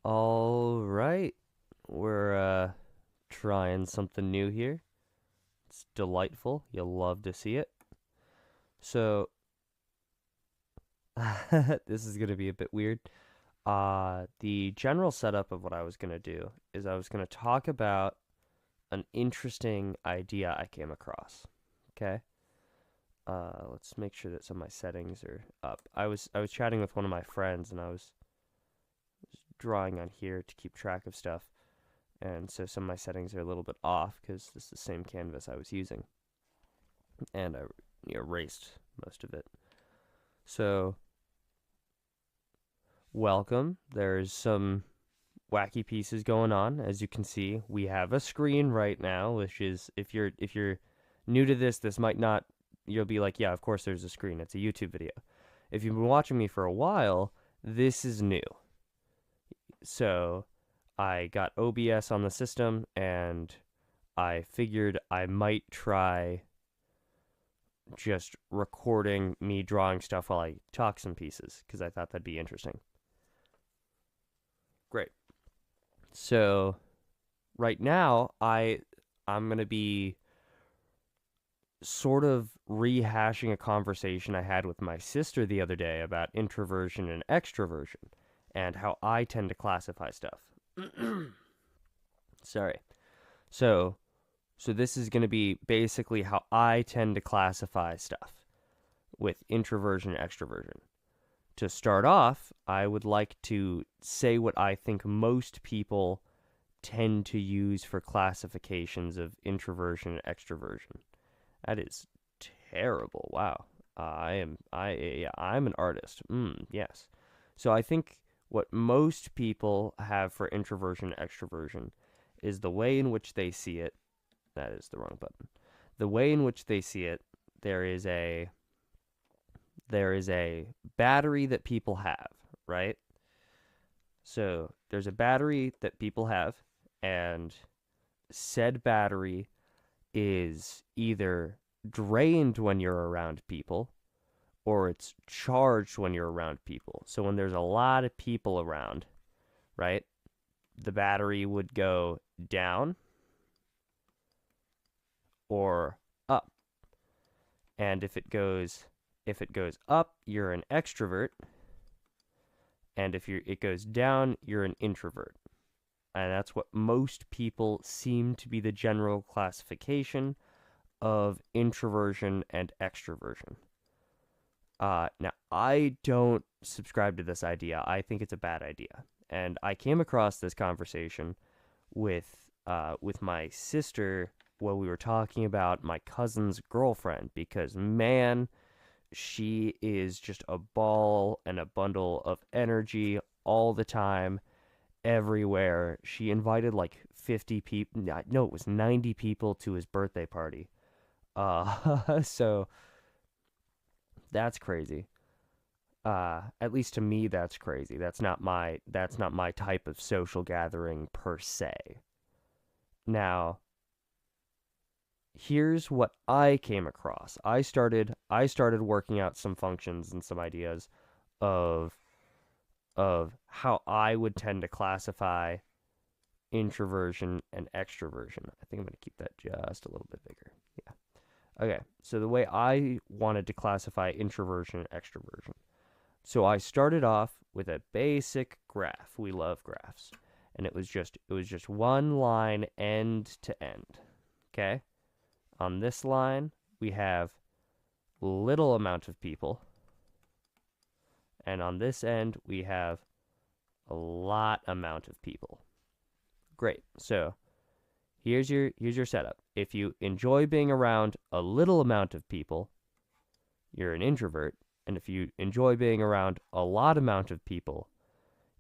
All right. We're trying something new here. It's delightful. You'll love to see it. So, this is going to be a bit weird. The general setup of what I was going to do is I was going to talk about an interesting idea I came across. Okay? Let's make sure that some of my settings are up. I was chatting with one of my friends and I was drawing on here to keep track of stuff. And so some of my settings are a little bit off because this is the same canvas I was using, and I erased most of it. So welcome. There's some wacky pieces going on. As you can see, we have a screen right now, which is if you're new to this might not, you'll be like, yeah, of course there's a screen. It's a YouTube video. If you've been watching me for a while, this is new. So I got OBS on the system and I figured I might try just recording me drawing stuff while I talk some pieces because I thought that'd be interesting. Great. So right now I'm going to be sort of rehashing a conversation I had with my sister the other day about introversion and extroversion and how I tend to classify stuff. Sorry. So so this is going to be basically how I tend to classify stuff with introversion and extroversion. To start off, I would like to say what I think most people tend to use for classifications of introversion and extroversion. That is terrible. Wow. I'm an artist. Yes. So I think what most people have for introversion and extroversion is the way in which they see it. That is the wrong button. The way in which they see it, there is a there is a battery that people have, right? So there's a battery that people have, and said battery is either drained when you're around people or it's charged when you're around people. So when there's a lot of people around, right, the battery would go down or up. And if it goes up, you're an extrovert, and if it goes down, you're an introvert. And that's what most people seem to be the general classification of introversion and extroversion. Now, I don't subscribe to this idea. I think it's a bad idea. And I came across this conversation with my sister while we were talking about my cousin's girlfriend because man, she is just a ball and a bundle of energy all the time, everywhere. She invited like 50 people. No, it was 90 people to his birthday party. So that's crazy. At least to me, that's crazy. That's not my type of social gathering per se. Now, here's what I came across. I started working out some functions and some ideas of how I would tend to classify introversion and extroversion. I think I'm going to keep that just a little bit bigger. Yeah. Okay. So the way I wanted to classify introversion and extroversion. So I started off with a basic graph. We love graphs. And it was just one line end to end. Okay? On this line, we have little amount of people, and on this end, we have a lot amount of people. Great. So here's your setup. If you enjoy being around a little amount of people, you're an introvert, and if you enjoy being around a lot amount of people,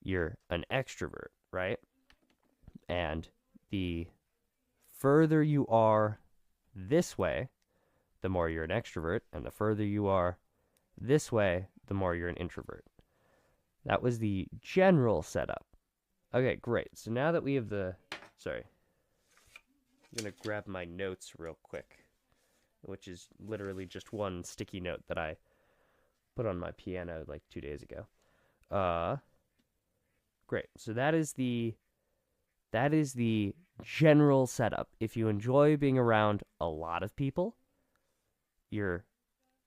you're an extrovert, right? And the further you are this way, the more you're an extrovert, and the further you are this way, the more you're an introvert. That was the general setup. Okay, great. So now that we have sorry, I'm going to grab my notes real quick, which is literally just one sticky note that I put on my piano like 2 days ago. Uh, Great. So that is the general setup. If you enjoy being around a lot of people, you're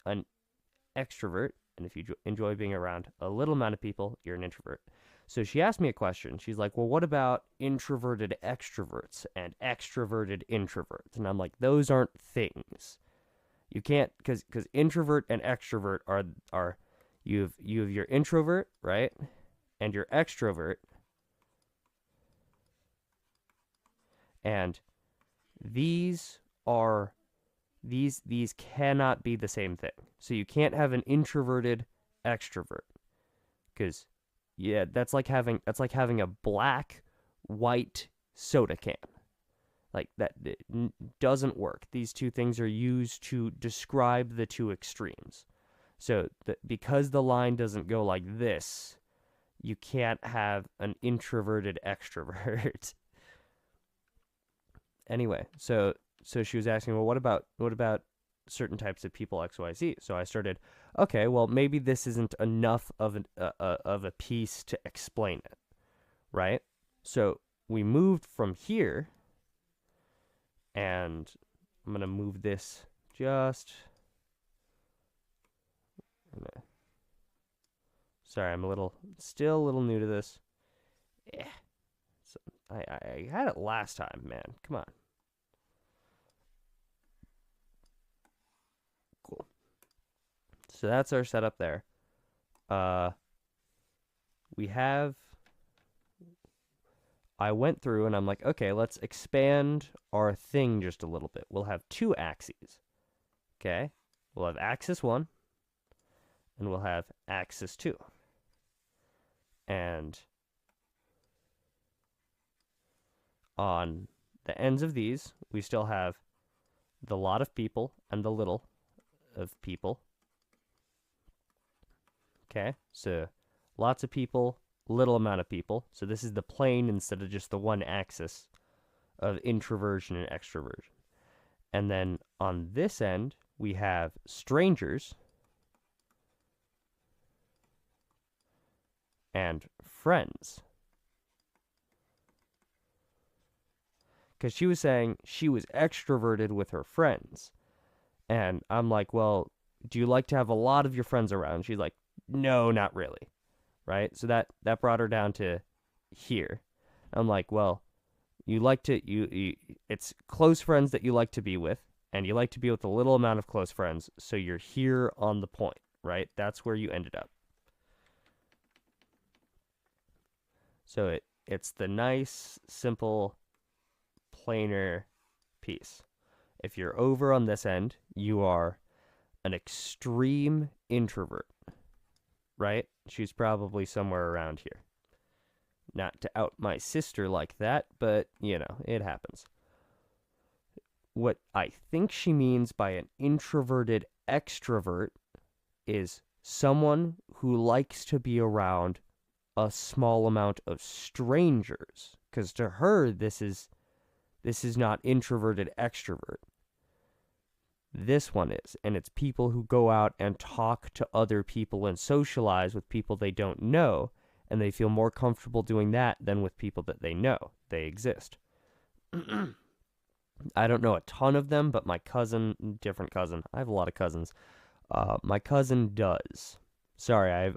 an extrovert, and if you enjoy being around a little amount of people, you're an introvert. So she asked me a question. She's like, "Well, what about introverted extroverts and extroverted introverts?" And I'm like, "Those aren't things. You can't because introvert and extrovert are you have your introvert, right? And your extrovert, and these are these cannot be the same thing. So you can't have an introverted extrovert because yeah, that's like having a black white soda can. Like that it doesn't work. These two things are used to describe the two extremes. So because the line doesn't go like this, you can't have an introverted extrovert. Anyway, so she was asking, well, what about certain types of people XYZ? So I started, okay, well maybe this isn't enough of a piece to explain it, right? So we moved from here, and I'm gonna move this just. Sorry, I'm still a little new to this. Yeah, so I had it last time, man. Come on. Cool. So that's our setup there. Uh, we have. I went through and I'm like, okay, let's expand our thing just a little bit. We'll have two axes. Okay, we'll have axis 1 and we'll have axis 2. And on the ends of these, we still have the lot of people and the little of people. Okay, so lots of people, little amount of people. So this is the plane instead of just the one axis of introversion and extroversion. And then on this end, we have strangers and friends. Because she was saying she was extroverted with her friends. And I'm like, well, do you like to have a lot of your friends around? She's like, no, not really. Right? So that brought her down to here. I'm like, well, you like to you it's close friends that you like to be with, and you like to be with a little amount of close friends, so you're here on the point, right? That's where you ended up. So it's the nice, simple, planar piece. If you're over on this end, you are an extreme introvert, right? She's probably somewhere around here. Not to out my sister like that, but, it happens. What I think she means by an introverted extrovert is someone who likes to be around a small amount of strangers. Because to her, this is not introverted extrovert. This one is, and it's people who go out and talk to other people and socialize with people they don't know, and they feel more comfortable doing that than with people that they know. They exist. I don't know a ton of them, but my cousin, different cousin, I have a lot of cousins. My cousin does. Sorry,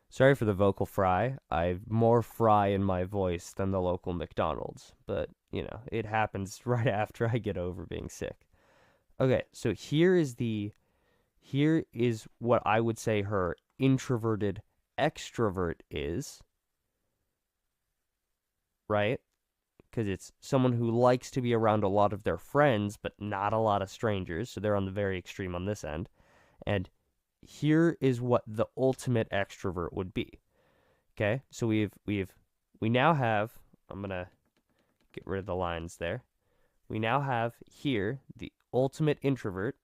sorry for the vocal fry. I've more fry in my voice than the local McDonald's, but it happens right after I get over being sick. Okay, so here is what I would say her introverted extrovert is, right? Because it's someone who likes to be around a lot of their friends, but not a lot of strangers. So they're on the very extreme on this end. And here is what the ultimate extrovert would be. Okay, so we now have. I'm gonna get rid of the lines there. We now have here the ultimate introvert.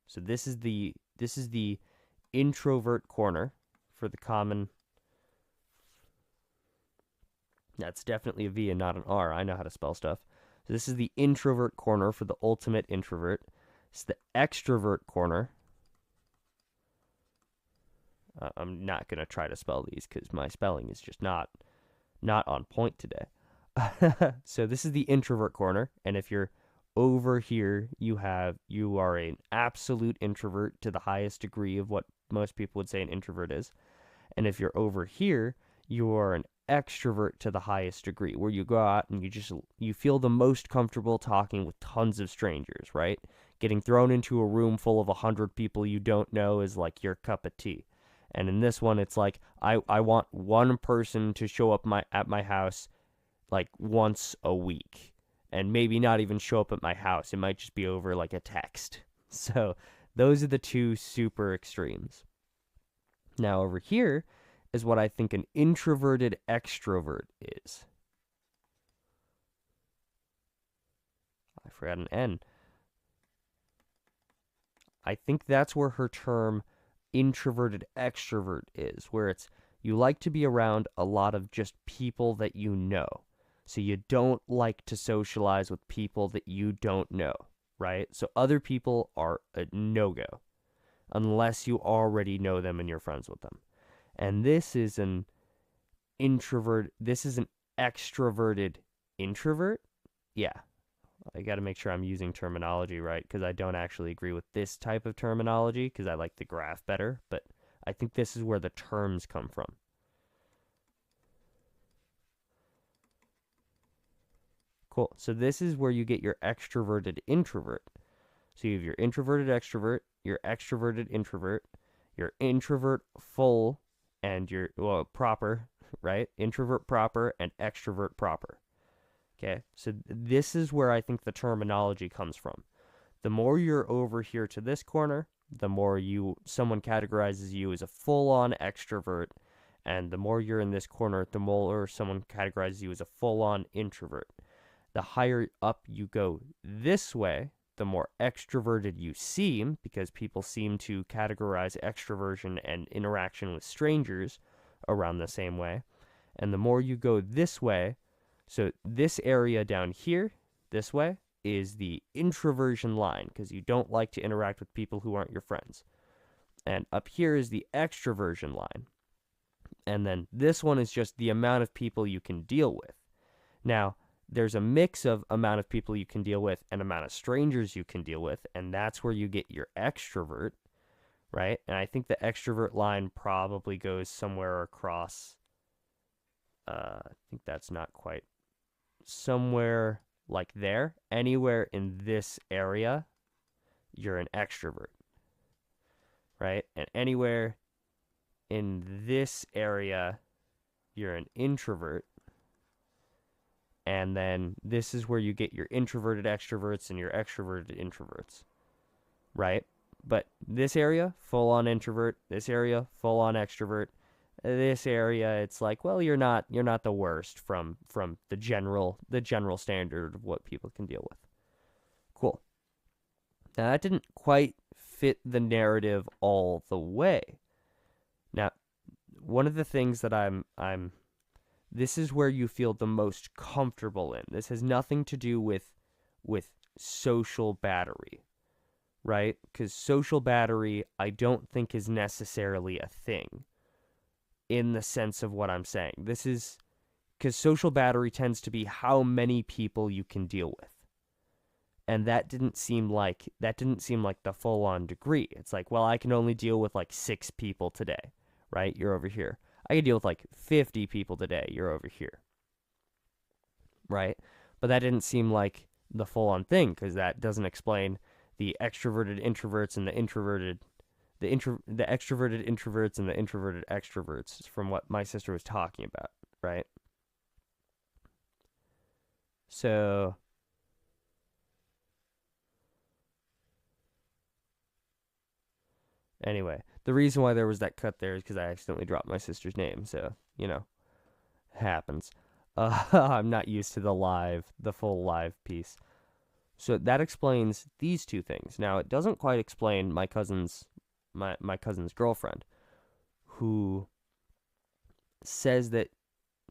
So this is the introvert corner for the common. That's definitely a V and not an R. I know how to spell stuff. So this is the introvert corner for the ultimate introvert. It's the extrovert corner. I'm not going to try to spell these because my spelling is just not not on point today. So this is the introvert corner, and if you're over here, you are an absolute introvert to the highest degree of what most people would say an introvert is. And if you're over here, you are an extrovert to the highest degree, where you go out and you feel the most comfortable talking with tons of strangers, right? Getting thrown into a room full of 100 people you don't know is like your cup of tea. And in this one, it's like I want one person to show up at my house like once a week, and maybe not even show up at my house. It might just be over like a text. So those are the two super extremes. Now over here is what I think an introverted extrovert is. I forgot an N. I think that's where her term introverted extrovert is, where it's you like to be around a lot of just people that you know. So you don't like to socialize with people that you don't know, right? So other people are a no-go unless you already know them and you're friends with them. And this is an extroverted introvert. Yeah, I got to make sure I'm using terminology right, because I don't actually agree with this type of terminology because I like the graph better, but I think this is where the terms come from. Cool. So this is where you get your extroverted introvert. So you have your introverted extrovert, your extroverted introvert, your introvert full, and your, well, proper, right? Introvert proper and extrovert proper. Okay. So this is where I think the terminology comes from. The more you're over here to this corner, the more someone categorizes you as a full-on extrovert, and the more you're in this corner, the more someone categorizes you as a full-on introvert. The higher up you go this way, the more extroverted you seem, because people seem to categorize extroversion and interaction with strangers around the same way. And the more you go this way, so this area down here, this way, is the introversion line, because you don't like to interact with people who aren't your friends. And up here is the extroversion line. And then this one is just the amount of people you can deal with. Now, there's a mix of amount of people you can deal with and amount of strangers you can deal with, and that's where you get your extrovert, right? And I think the extrovert line probably goes somewhere across, I think that's not quite, somewhere like there. Anywhere in this area, you're an extrovert, right? And anywhere in this area, you're an introvert. And then this is where you get your introverted extroverts and your extroverted introverts, right? But this area, full-on introvert. This area, full-on extrovert. This area, it's like, well, you're not the worst from the general standard of what people can deal with. Cool. Now that didn't quite fit the narrative all the way. Now, one of the things that this is where you feel the most comfortable in. This has nothing to do with social battery, right? Because social battery, I don't think is necessarily a thing in the sense of what I'm saying. This is because social battery tends to be how many people you can deal with. And that didn't seem like the full-on degree. It's like, well, I can only deal with like 6 people today, right? You're over here. I can deal with like 50 people today. You're over here. Right? But that didn't seem like the full-on thing, because that doesn't explain the extroverted introverts and the extroverted introverts and the introverted extroverts from what my sister was talking about, right? So anyway, the reason why there was that cut there is because I accidentally dropped my sister's name. So, happens. I'm not used to the full live piece. So that explains these two things. Now, it doesn't quite explain my cousin's girlfriend, who says that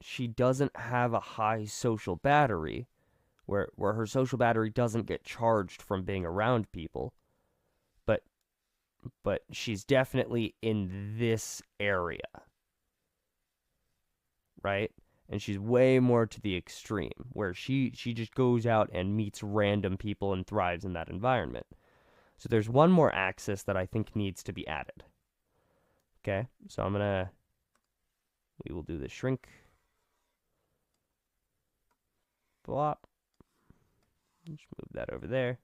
she doesn't have a high social battery, where her social battery doesn't get charged from being around people, but she's definitely in this area, right? and she's way more to the extreme, where she just goes out and meets random people and thrives in that environment. So there's one more axis that I think needs to be added. Okay, so we will do the shrink. Blop. Just move that over there.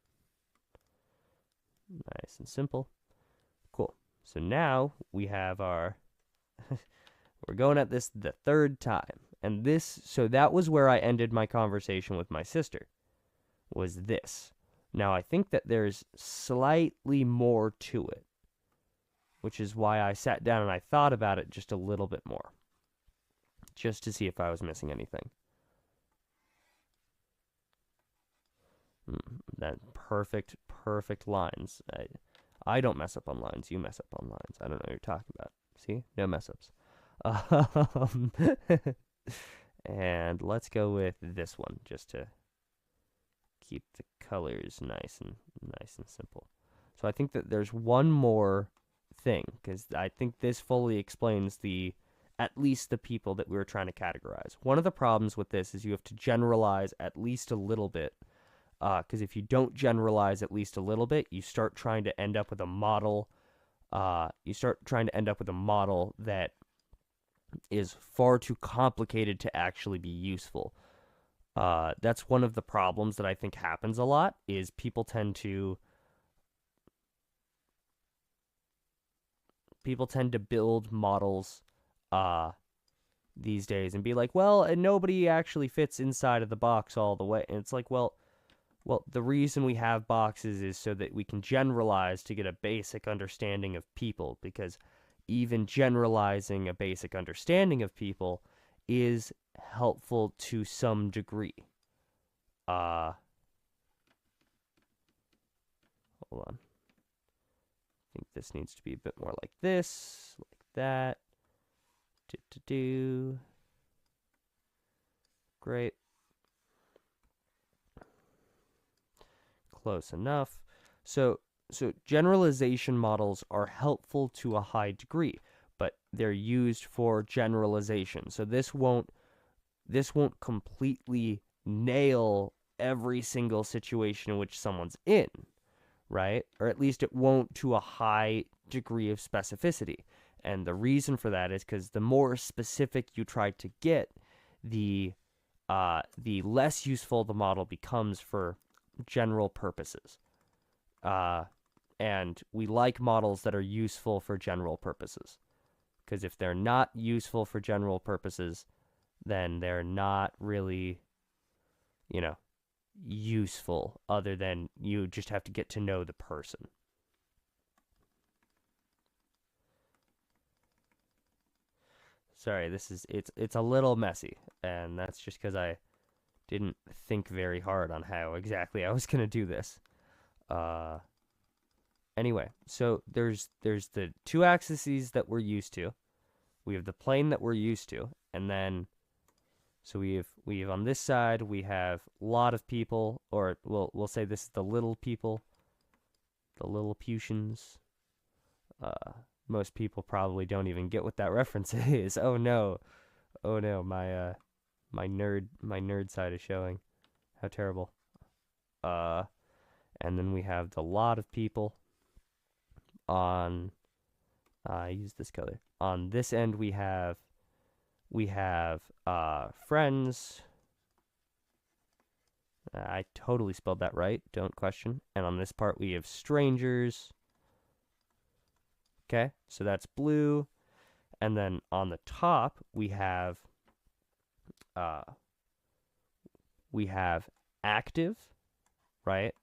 Nice and simple. Cool. So now we have our, we're going at this the third time. And so that was where I ended my conversation with my sister, was this. Now I think that there's slightly more to it, which is why I sat down and I thought about it just a little bit more, just to see if I was missing anything. That perfect lines. I don't mess up on lines. You mess up on lines. I don't know what you're talking about. See? No mess ups. And let's go with this one just to keep the colors nice and simple. So I think that there's one more thing, because I think this fully explains at least the people that we were trying to categorize. One of the problems with this is you have to generalize at least a little bit, because if you don't generalize at least a little bit, you start trying to end up with a model. You start trying to end up with a model that is far too complicated to actually be useful. That's one of the problems that I think happens a lot, is people tend to build models these days and be like, well, and nobody actually fits inside of the box all the way. And it's like, well, the reason we have boxes is so that we can generalize to get a basic understanding of people, because even generalizing a basic understanding of people is helpful to some degree. Hold on. I think this needs to be a bit more like this, like that. Great. Close enough. So generalization models are helpful to a high degree, but they're used for generalization. So this won't completely nail every single situation in which someone's in, right? Or at least it won't to a high degree of specificity. And the reason for that is because the more specific you try to get, the less useful the model becomes for general purposes. And we like models that are useful for general purposes, because if they're not useful for general purposes, then they're not really, useful, other than you just have to get to know the person. Sorry, it's a little messy, and that's just because I didn't think very hard on how exactly I was going to do this. Anyway, so there's the two axes that we're used to. We have the plane that we're used to, and then so we have on this side we have a lot of people, or we'll say this is the little people, the Lilliputians. Most people probably don't even get what that reference is. Oh no, my nerd side is showing. How terrible. And then we have the lot of people. On I use this color. On this end we have friends. I totally spelled that right, don't question. And on this part we have strangers. Okay, so that's blue. And then on the top we have active, right?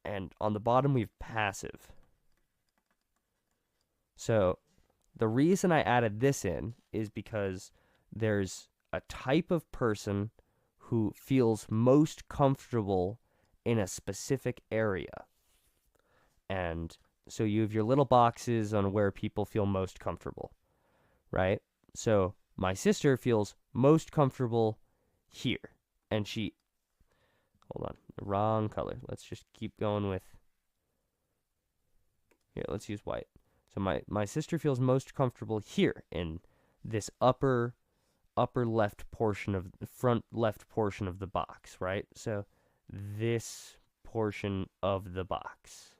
And on the bottom we have passive. So the reason I added this in is because there's a type of person who feels most comfortable in a specific area. And so you have your little boxes on where people feel most comfortable, right? So my sister feels most comfortable here. And hold on, the wrong color. Let's just keep going with, here, let's use white. So my sister feels most comfortable here in this upper left portion of the front left portion of the box, right? So this portion of the box.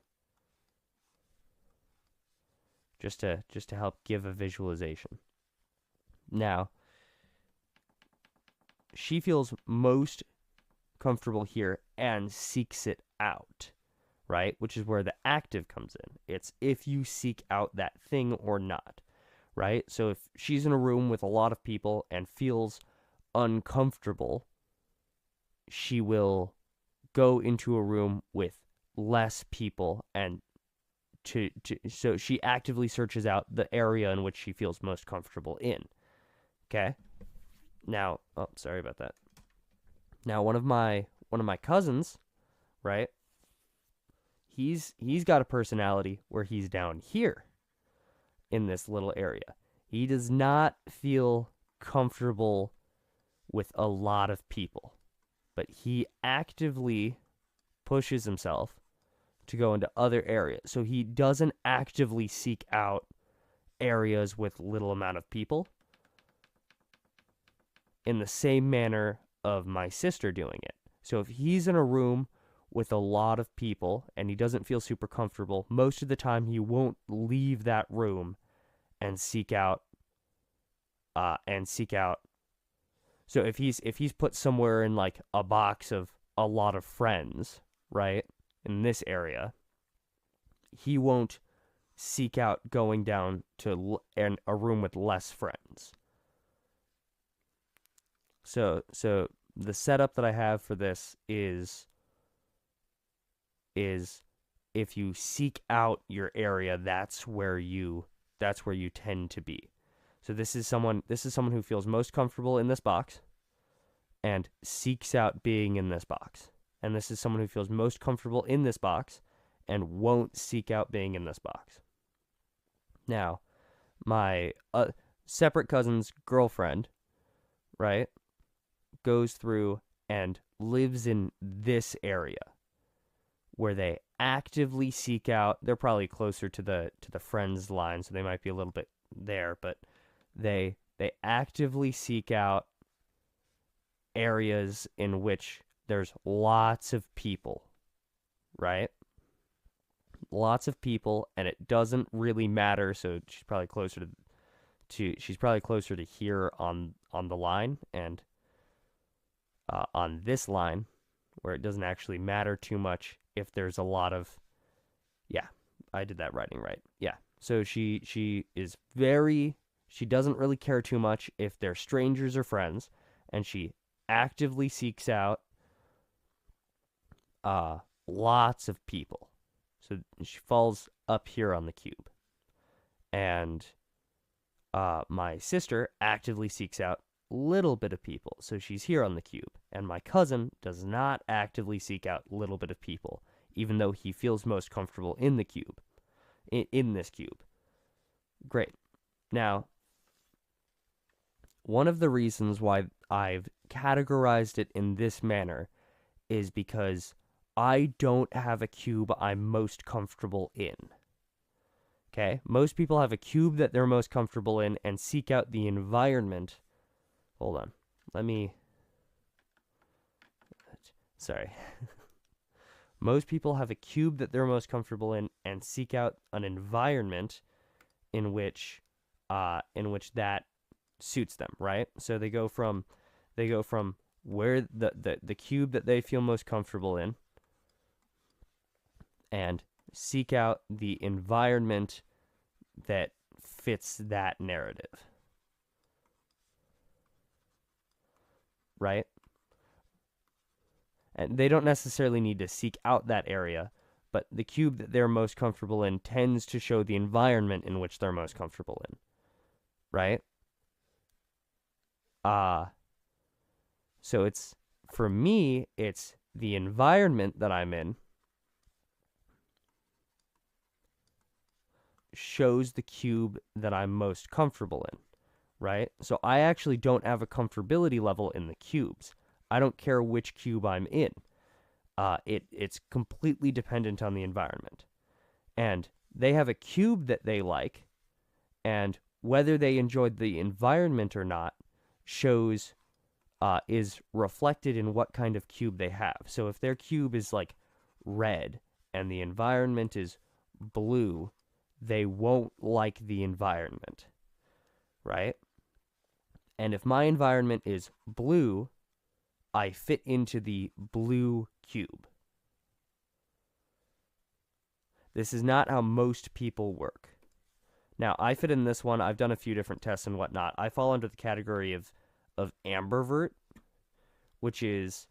Just to help give a visualization. Now, she feels most comfortable here and seeks it out, right? Which is where the active comes in. It's if you seek out that thing or not, right? So if she's in a room with a lot of people and feels uncomfortable, she will go into a room with less people and so she actively searches out the area in which she feels most comfortable in. Okay? Now, oh, sorry about that. Now, one of my cousins, right? He's got a personality where he's down here in this little area. He does not feel comfortable with a lot of people, but he actively pushes himself to go into other areas. So he doesn't actively seek out areas with little amount of people in the same manner of my sister doing it. So if he's in a room with a lot of people and he doesn't feel super comfortable, most of the time he won't leave that room and seek out so if he's put somewhere in like a box of a lot of friends, right? In this area, he won't seek out going down to a room with less friends. So the setup that I have for this is if you seek out your area, that's where you tend to be. So this is someone who feels most comfortable in this box and seeks out being in this box. And this is someone who feels most comfortable in this box and won't seek out being in this box. Now, my separate cousin's girlfriend, right, goes through and lives in this area where they actively seek out. They're probably closer to the friends line, so they might be a little bit there, but they actively seek out areas in which there's lots of people, right? Lots of people, and it doesn't really matter. So she's probably closer to here on the line, and on this line where it doesn't actually matter too much if there's a lot of, yeah, I did that writing right. Yeah. So she doesn't really care too much if they're strangers or friends, and she actively seeks out lots of people. So she falls up here on the cube. And my sister actively seeks out little bit of people. So she's here on the cube. And my cousin does not actively seek out little bit of people, even though he feels most comfortable in the cube, in this cube. Great. Now, one of the reasons why I've categorized it in this manner is because I don't have a cube I'm most comfortable in. Okay? Most people have a cube that they're most comfortable in and seek out the environment. Hold on. Sorry. Most people have a cube that they're most comfortable in and seek out an environment in which that suits them, right? So they go from where the cube that they feel most comfortable in and seek out the environment that fits that narrative. Right? And they don't necessarily need to seek out that area, but the cube that they're most comfortable in tends to show the environment in which they're most comfortable in. Right? So it's, for me, it's the environment that I'm in shows the cube that I'm most comfortable in, right? So I actually don't have a comfortability level in the cubes. I don't care which cube I'm in. It's completely dependent on the environment. And they have a cube that they like, and whether they enjoyed the environment or not shows is reflected in what kind of cube they have. So if their cube is like red and the environment is blue, they won't like the environment, right? And if my environment is blue, I fit into the blue cube. This is not how most people work. Now, I fit in this one. I've done a few different tests and whatnot. I fall under the category of ambivert, which is,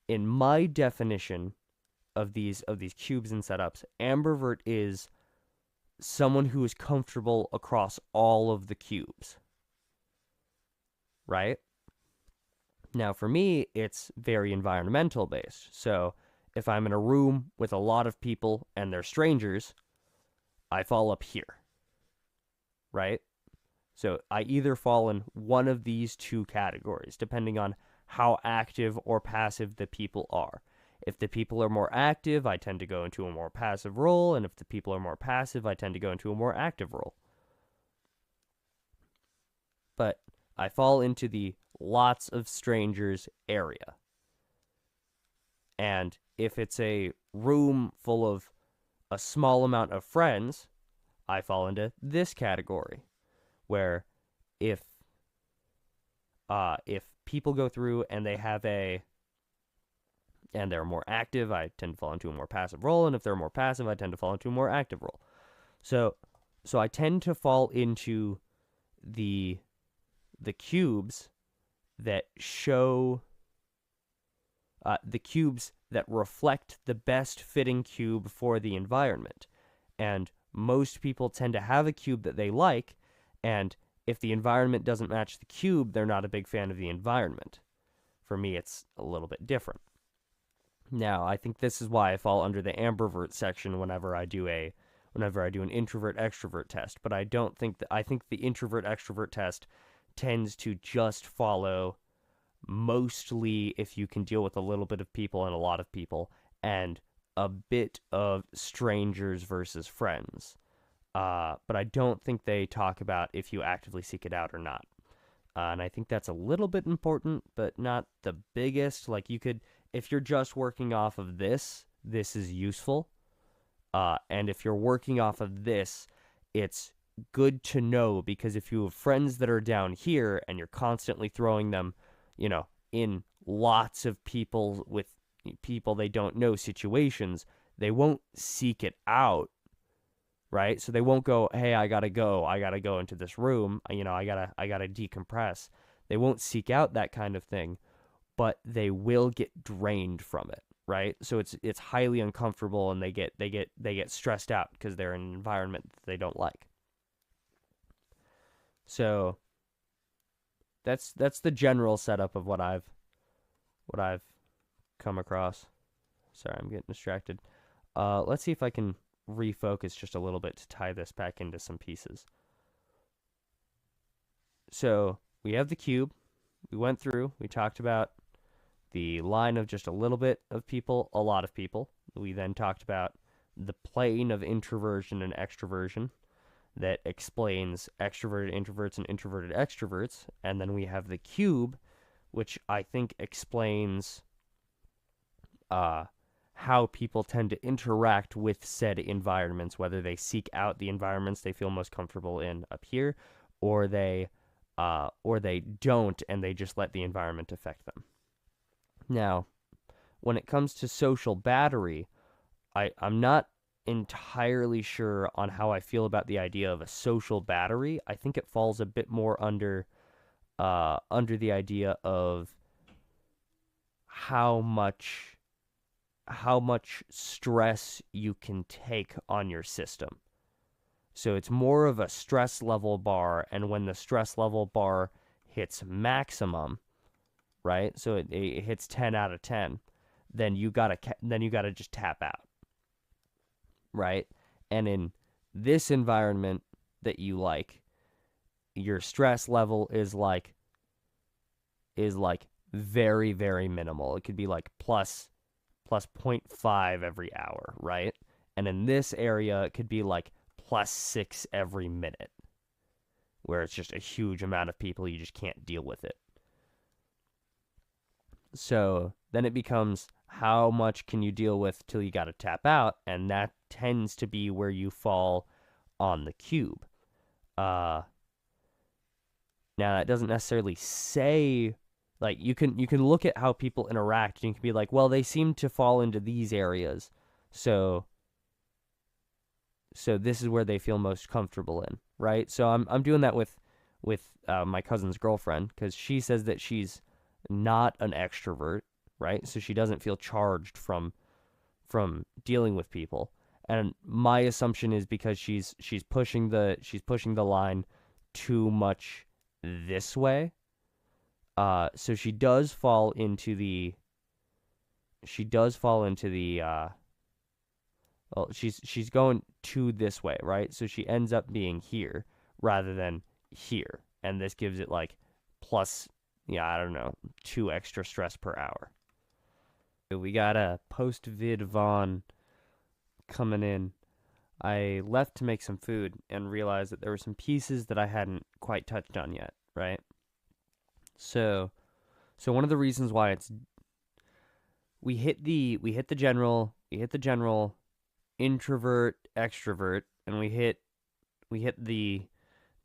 in my definition of these cubes and setups, ambivert is someone who is comfortable across all of the cubes, right? Now, for me, it's very environmental based. So if I'm in a room with a lot of people and they're strangers, I fall up here, right? So I either fall in one of these two categories, depending on how active or passive the people are. If the people are more active, I tend to go into a more passive role, and if the people are more passive, I tend to go into a more active role. But I fall into the lots of strangers area. And if it's a room full of a small amount of friends, I fall into this category, where if people go through and they have and they're more active, I tend to fall into a more passive role, and if they're more passive, I tend to fall into a more active role. So I tend to fall into the cubes that show the cubes that reflect the best fitting cube for the environment. And most people tend to have a cube that they like, and if the environment doesn't match the cube, they're not a big fan of the environment. For me, it's a little bit different. Now, I think this is why I fall under the ambivert section whenever I do an introvert extrovert test. But I think the introvert extrovert test tends to just follow mostly if you can deal with a little bit of people and a lot of people, and a bit of strangers versus friends. But I don't think they talk about if you actively seek it out or not. And I think that's a little bit important, but not the biggest. Like, you could, if you're just working off of this is useful. And if you're working off of this, it's good to know, because if you have friends that are down here and you're constantly throwing them, in lots of people with people they don't know situations, they won't seek it out, right? So they won't go, hey, I gotta go into this room, I gotta decompress. They won't seek out that kind of thing, but they will get drained from it, right? So it's highly uncomfortable, and they get stressed out because they're in an environment that they don't like. So that's the general setup of what I've come across. Sorry, I'm getting distracted. Let's see if I can refocus just a little bit to tie this back into some pieces. So we have the cube. We went through. We talked about the line of just a little bit of people, a lot of people. We then talked about the plane of introversion and extroversion that explains extroverted introverts and introverted extroverts. And then we have the cube, which I think explains how people tend to interact with said environments, whether they seek out the environments they feel most comfortable in up here, or they don't, and they just let the environment affect them. Now, when it comes to social battery, I'm not entirely sure on how I feel about the idea of a social battery. I think it falls a bit more under the idea of how much stress you can take on your system. So it's more of a stress level bar, and when the stress level bar hits maximum, right? So it hits 10 out of 10, then you gotta just tap out, right? And in this environment that you like, your stress level is like very, very minimal. It could be like plus 0.5 every hour, right? And in this area, it could be like +6 every minute. where it's just a huge amount of people, you just can't deal with it. So then it becomes, how much can you deal with till you got to tap out, and that tends to be where you fall on the cube. Now that doesn't necessarily say, like, you can look at how people interact and you can be like, well, they seem to fall into these areas, so this is where they feel most comfortable in, right? So I'm doing that with my cousin's girlfriend, because she says that she's not an extrovert, right? So she doesn't feel charged from dealing with people. And my assumption is because she's pushing the line too much this way. So she does fall into the well, she's going to this way, right? So she ends up being here rather than here. And this gives it like plus, I don't know, 2 extra stress per hour. We got a post-vid Vaughn coming in. I left to make some food and realized that there were some pieces that I hadn't quite touched on yet, right? So one of the reasons why we hit the general introvert, extrovert, and we hit the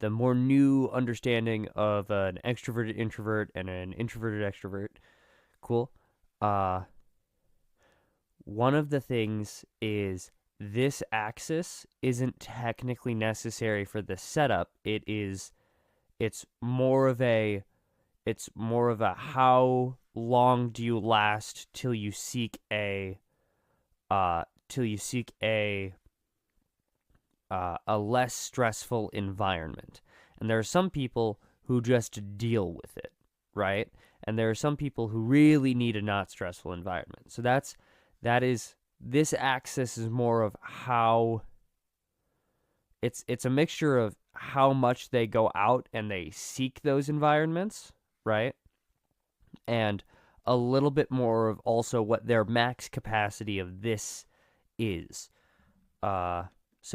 more new understanding of an extroverted introvert and an introverted extrovert. Cool. One of the things is, this axis isn't technically necessary for the setup. It's more of a how long do you last till you seek a less stressful environment. And there are some people who just deal with it, right? And there are some people who really need a not stressful environment. So this axis is more of how it's a mixture of how much they go out and they seek those environments, right? And a little bit more of also what their max capacity of this is. So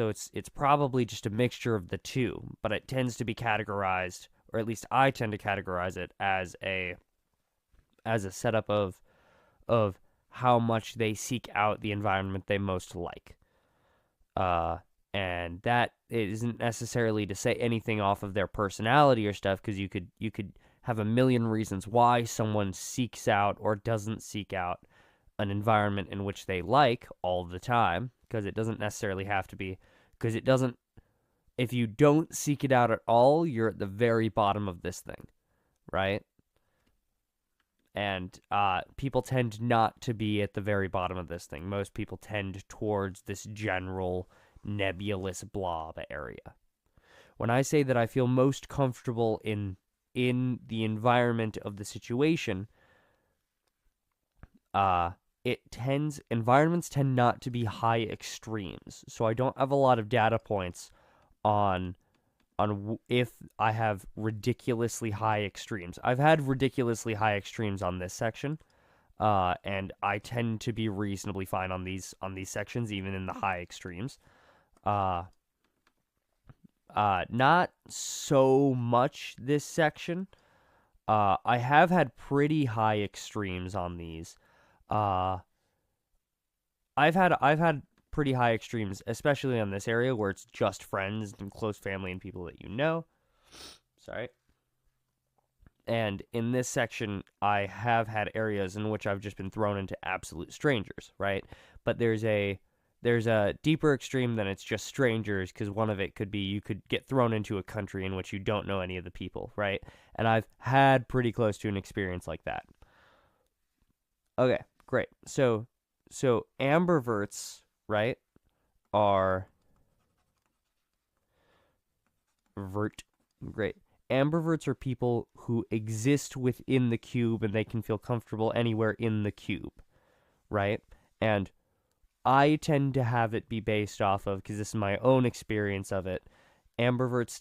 it's probably just a mixture of the two, but it tends to be categorized, or at least I tend to categorize it as a setup of how much they seek out the environment they most like. And that isn't necessarily to say anything off of their personality or stuff, because you could have a million reasons why someone seeks out or doesn't seek out an environment in which they like all the time, because it doesn't necessarily have to be, because it doesn't, if you don't seek it out at all, you're at the very bottom of this thing, right? And people tend not to be at the very bottom of this thing. Most people tend towards this general nebulous blob area. When I say that I feel most comfortable in the environment of the situation, environments tend not to be high extremes. So I don't have a lot of data points on if I have ridiculously high extremes. I've had ridiculously high extremes on this section, and I tend to be reasonably fine on these sections, even in the high extremes. Not so much this section. I have had pretty high extremes on these. I've had pretty high extremes, especially on this area where it's just friends and close family and people that you know. Sorry. And in this section, I have had areas in which I've just been thrown into absolute strangers, right? But there's a deeper extreme than it's just strangers, because one of it could be you could get thrown into a country in which you don't know any of the people, right? And I've had pretty close to an experience like that. Okay, great. So ambiverts, right, are great. Ambiverts are people who exist within the cube and they can feel comfortable anywhere in the cube, right? And I tend to have it be based off of, because this is my own experience of it, ambiverts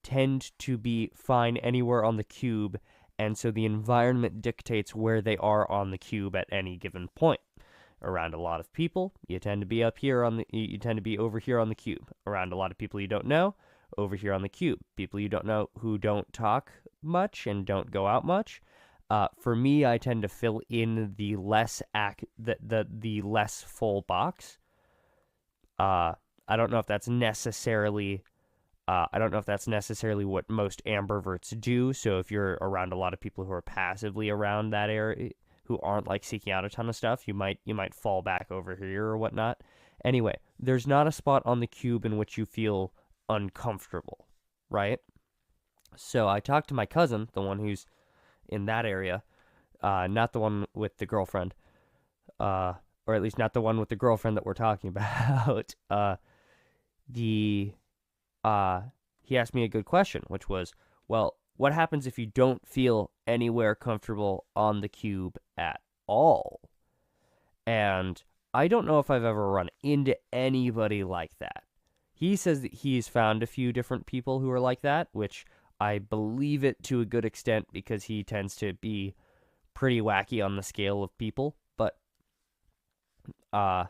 tend to be fine anywhere on the cube, and so the environment dictates where they are on the cube at any given point. Around a lot of people, you tend to be over here on the cube. Around a lot of people you don't know, over here on the cube. People you don't know who don't talk much and don't go out much. For me, I tend to fill in the the less full box. Uh, I don't know if that's necessarily I don't know if that's necessarily what most ambiverts do. So if you're around a lot of people who are passively around that area, who aren't like seeking out a ton of stuff, you might fall back over here or whatnot. Anyway, there's not a spot on the cube in which you feel uncomfortable, right? So I talked to my cousin, the one who's in that area, not the one with the girlfriend, or at least not the one with the girlfriend that we're talking about. The He asked me a good question, which was, well, what happens if you don't feel anywhere comfortable on the cube at all? And I don't know if I've ever run into anybody like that. He says that he's found a few different people who are like that, which I believe it to a good extent because he tends to be pretty wacky on the scale of people. But uh,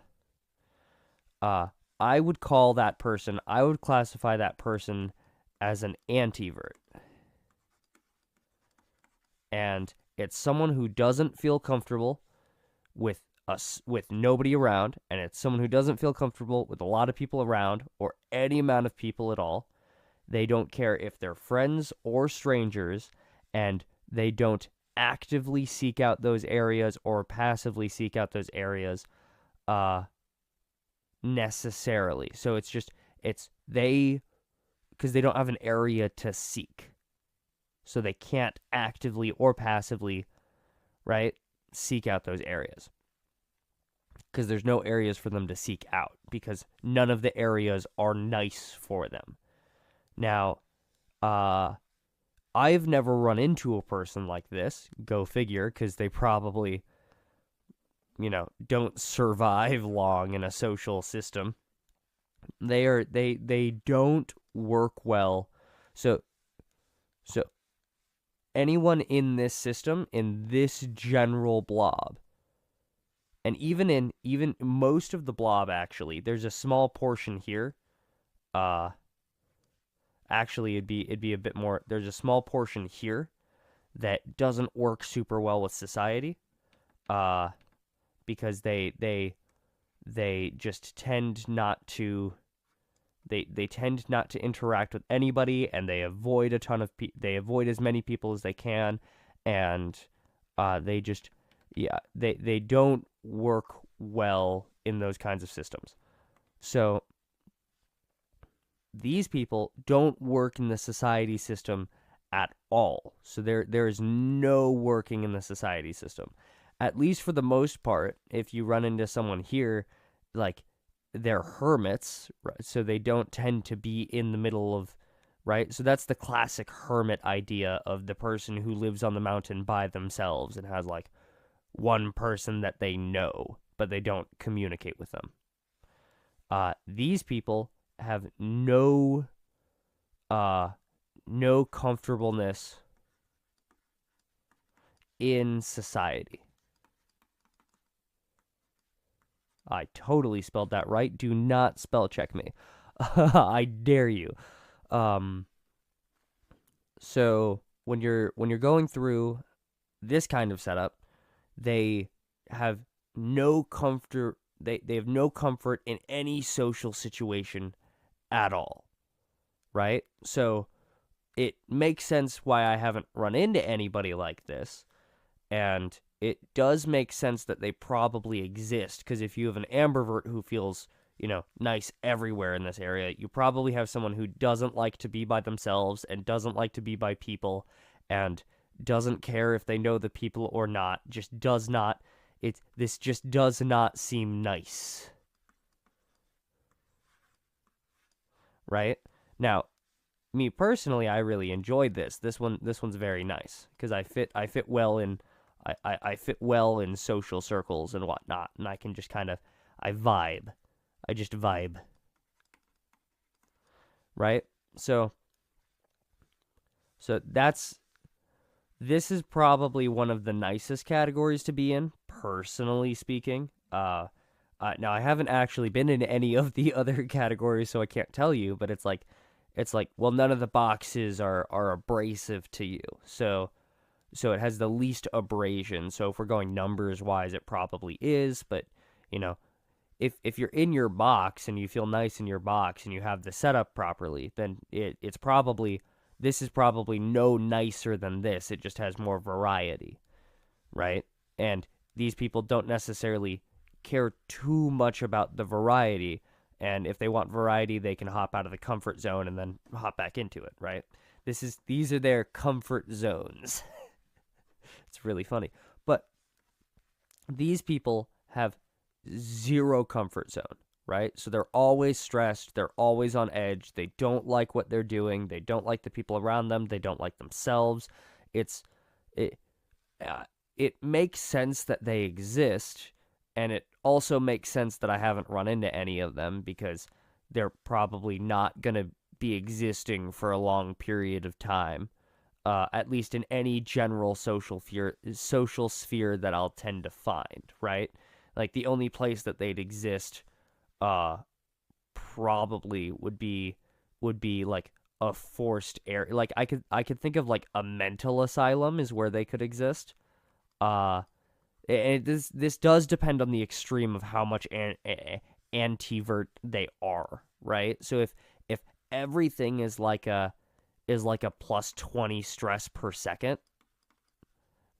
I would call that person, I would classify that person as an antivert. And it's someone who doesn't feel comfortable with with nobody around, and it's someone who doesn't feel comfortable with a lot of people around or any amount of people at all. They don't care if they're friends or strangers, and they don't actively seek out those areas or passively seek out those areas necessarily. So it's they, because they don't have an area to seek. So they can't actively or passively, right, seek out those areas. Because there's no areas for them to seek out, because none of the areas are nice for them. Now, I've never run into a person like this. Go figure, because they probably, don't survive long in a social system. They don't work well. So anyone in this system, in this general blob, and even most of the blob, actually, there's a small portion here. Actually, it'd be a bit more. There's a small portion here that doesn't work super well with society, because they just tend not to. They tend not to interact with anybody, and they avoid a ton of they avoid as many people as they can, and they just they don't work well in those kinds of systems. So these people don't work in the society system at all. So there is no working in the society system, at least for the most part. If you run into someone here, like, they're hermits, right? So they don't tend to be in the middle of, right? So that's the classic hermit idea of the person who lives on the mountain by themselves and has like one person that they know, but they don't communicate with them. These people have no comfortableness in society. I totally spelled that right. Do not spell check me. I dare you. So when you're going through this kind of setup, they have no comfort. They have no comfort in any social situation at all, right? So it makes sense why I haven't run into anybody like this, and it does make sense that they probably exist, because if you have an ambivert who feels, nice everywhere in this area, you probably have someone who doesn't like to be by themselves and doesn't like to be by people and doesn't care if they know the people or not, just does not. This just does not seem nice. Right? Now, me personally, I really enjoyed this. This one's very nice because I fit well in I fit well in social circles and whatnot, and I can just kind of I just vibe. Right? So this is probably one of the nicest categories to be in, personally speaking. Now I haven't actually been in any of the other categories, so I can't tell you, but it's it's like, well, none of the boxes are abrasive to you. So it has the least abrasion. So if we're going numbers wise, it probably is. But you know, if you're in your box and you feel nice in your box and you have the setup properly, then it's probably, this is probably no nicer than this. It just has more variety, right? And these people don't necessarily care too much about the variety. And if they want variety, they can hop out of the comfort zone and then hop back into it, right? These are their comfort zones. It's really funny. But these people have zero comfort zone, right? So they're always stressed, they're always on edge, they don't like what they're doing, they don't like the people around them, they don't like themselves. It's it uh, it makes sense that they exist, and it also makes sense that I haven't run into any of them because they're probably not going to be existing for a long period of time. At least in any general social sphere that I'll tend to find, right? Like the only place that they'd exist, uh, probably would be like a forced area. Like I could think of like a mental asylum is where they could exist. Uh, this does depend on the extreme of how much antivert they are, right? So if everything is like a plus 20 stress per second,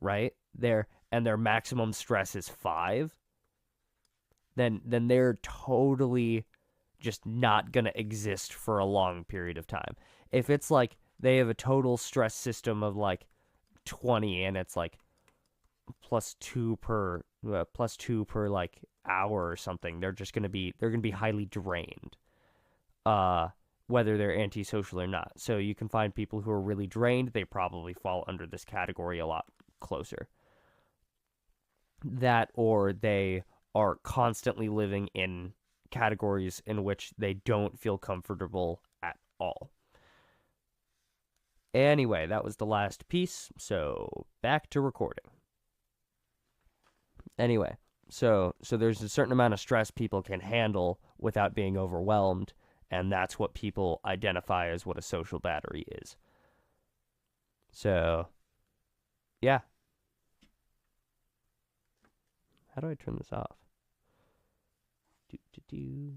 right? Their maximum stress is 5, then they're totally just not going to exist for a long period of time. If it's like they have a total stress system of like 20 and it's like plus 2 per like hour or something, they're going to be highly drained. Uh Whether they're antisocial or not. So you can find people who are really drained, they probably fall under this category a lot closer. That or they are constantly living in categories in which they don't feel comfortable at all. Anyway, that was the last piece, so back to recording. Anyway, so there's a certain amount of stress people can handle without being overwhelmed, and that's what people identify as what a social battery is. So, yeah. How do I turn this off? Do, do, do.